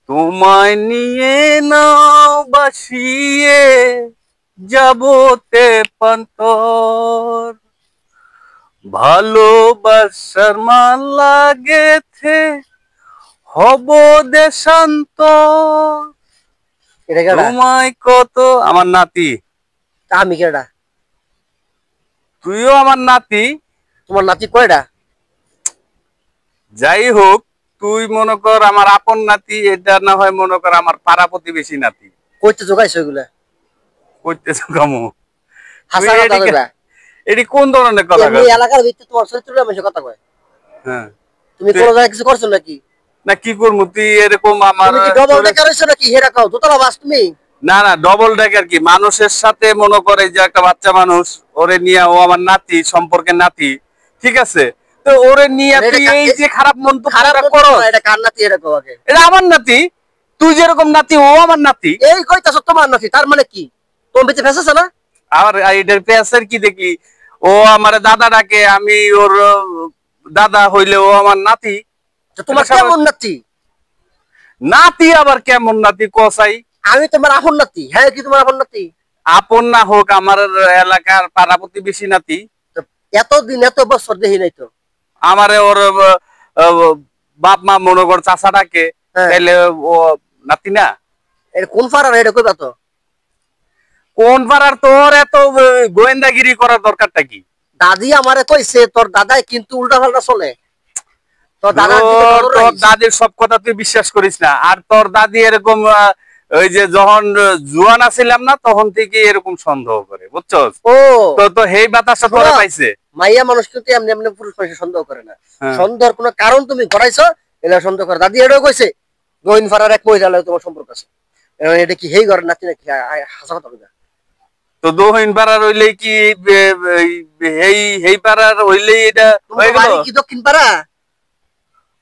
তোমায় নিয়ে নাও বাসিয়ে যাবতে পান্তর, ভালোবাসার মালা গেথে হব দেশান্তর। এটা কেডা? তোমায় কত আমার নাতি। আমি কেডা? তুইও আমার নাতি। তোমার নাতি কয়টা? যাই হোক, তুই মনে কর আমার আপন নাতি, এটা না হয় মনে কর আমার পাড়া প্রতিবেশী নাতি। কইতে জোগাইছো এগুলা? কইতেছ কামু হাসা কথা কইবা? এটি কোন ধরনের কথা? এই এলাকার ভিতরে তোমার চরিত্রটা বেশি কথা কয়। হ্যাঁ, তুমি কোন জায়গায় কিছু করছো নাকি? না কি করবো তুই এরকম আমার? তুমি কি ডবল ডেকার হইছো নাকি? হেরা কাও দোতলা বাস তুমি? না না, ডবল ডেকার কি? মানুষের সাথে মনে করে যে একটা বাচ্চা মানুষ, ওরে নিয়ে, ও আমার নাতি, সম্পর্কের নাতি, ঠিক আছে? তো ওরে নিয়ে তুই এই যে খারাপ মন্তব্যটা করো। এটা কার নাতি? এটা কও আগে। এটা আমার নাতি। তুই যেরকম নাতি, ও আমার নাতি। এই কইতাছো তোমার নাতি, তার মানে কি? তুমি ভিতরে ফেসেছ না? আর এটার পেছার কি দেখি? ও আমার দাদা ডাকে, আমি ওর দাদা হইলে ও আমার নাতি। তো তোমার কেমন নাতি? নাতি আবার কেমন নাতি কসাই? আমি তোমার আপন নাতি। হ্যাঁ, কি তোমার আপন নাতি? আপন না হোক, আমার এলাকার পাড়া প্রতিবেশী নাতি। এতদিন এত বছর দেখি নাই তো। আমারে ওর বাপ মা মনে কর চাচা ডাকে, তাইলে ও নাতি না? এটা কোন পাড়ার? এটা কইবা তো। কোন পাড়ার? তোর এত গোয়েন্দাগিরি করার দরকারটা কি? দাদি আমারে কইছে তোর দাদাই কিন্তু উল্টা পাল্টা চলে। তোর দাদির সব কথা তুই বিশ্বাস করিস না। আর তোর দাদি এরকম ওই যে যখন জুয়ান আছিলাম না, তখন থেকে এরকম সন্দেহ করে, বুঝছস? ও তো হেই বাতাসটা তোরা পাইছে। মাইয়া মানুষ কিন্তু এমনি এমনি পুরুষ মানুষ সন্দেহ করে না। সন্দেহের কোনো কারণ তুমি ঘটাইছো, এলা সন্দেহ করে। দাদি এটাও কইছে গোবিন্দ ফারার এক মহিলা লগে তোমার সম্পর্ক আছে। এটা কি হেই ঘরের নাতি নাকি? হাসা কথা কইবা। তো দক্ষিণ পাড়ার হইলে কি হেই পাড়ার হইলেই এটা হয়ে গেল? কি দক্ষিণ পাড়া?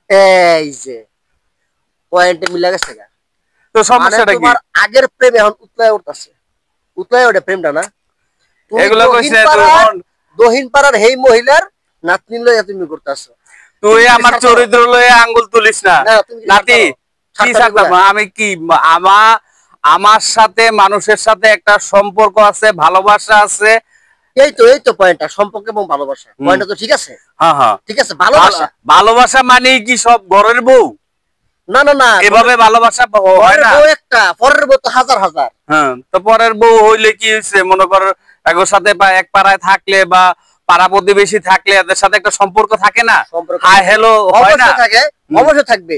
এই যে পয়েন্টে মিলা গেছে গা। তো সমস্যাটা কি? তোমার আগের প্রেম এখন উতলায় উঠতাছে। উতলায় ওঠে প্রেমটা না? এগুলা কইছ না দক্ষিণ পাড়ার হেই মহিলার নাতনি লইয়া তুমি করতেছো। তুই আমার চরিত্র লইয়া আঙ্গুল তুলিস না নাতি। কি ছাড়তাম আমি? কি আমার সাথে মানুষের সাথে একটা সম্পর্ক আছে, ভালোবাসা আছে। এই তো পয়েন্টটা, সম্পর্ক এবং ভালোবাসা। পয়েন্টটা তো ঠিক আছে। হ্যাঁ হ্যাঁ, ঠিক আছে। ভালোবাসা, ভালোবাসা মানে কি সব ঘরের বউ? না না না, এভাবে ভালোবাসা হয় না। বউ একটা, পরের বউ তো হাজার হাজার। হ্যাঁ, তো পরের বউ হইলে কি হইছে? মনে কর একর সাথে এক পাড়ায় থাকলে বা পাড়া প্রতিবেশী থাকলে এদের সাথে একটা সম্পর্ক থাকে না? হাই হ্যালো হয় না? থাকে, অবশ্যই থাকবে।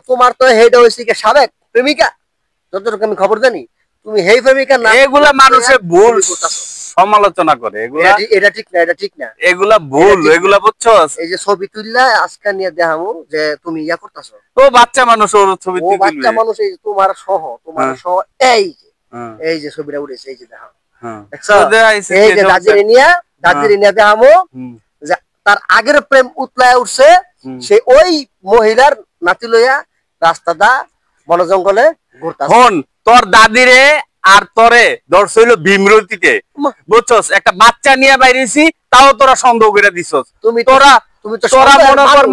তোমার তো হেইটা হইছে কি সাবেক প্রেমিকা, যতটুকু আমি খবর জানি। তুমি হেই প্রেমিকা না? এগুলা মানুষের ভুল সমালোচনা করে। এগুলা এটা ঠিক না, এটা ঠিক না। এগুলা ভুল, এগুলা বুঝছস? এই যে ছবি তুললা আজকে নিয়ে দেখামু যে তুমি ইয়া করতেছো। ও বাচ্চা মানুষ, ওর ছবি তুলবে। ও বাচ্চা মানুষ, এই তোমার সহ এই যে ছবিটা উঠেছে, এই যে দেখাও। এই যে দাদিরে নিয়ে দেখামু যে তার আগের প্রেম উতলায় উঠছে। সে ওই মহিলার নাতি লইয়া রাস্তাটা বন জঙ্গলে ঘুরতাছে। হন, তোর দাদিরে আর তোরে ধরছিল ভীমরতিতে, বুঝছস? একটা বাচ্চা নিয়ে বাইরেছি, তাও তোরা সন্দেহ করে দিছস। তোরা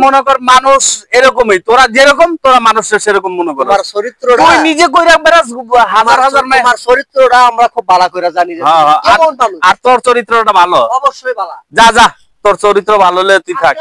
মনে কর মানুষ এরকমই, তোরা যেরকম তোরা মানুষের সেরকম মনে কর। তোমার চরিত্রটা তুই নিজে কইরা বেরাস হাজার হাজার। তোমার চরিত্রটা আমরা খুব ভালো করে জানি। আর তোর চরিত্রটা ভালো, অবশ্যই ভালো। যা যা, তোর চরিত্র ভালো হলে তুই থাক।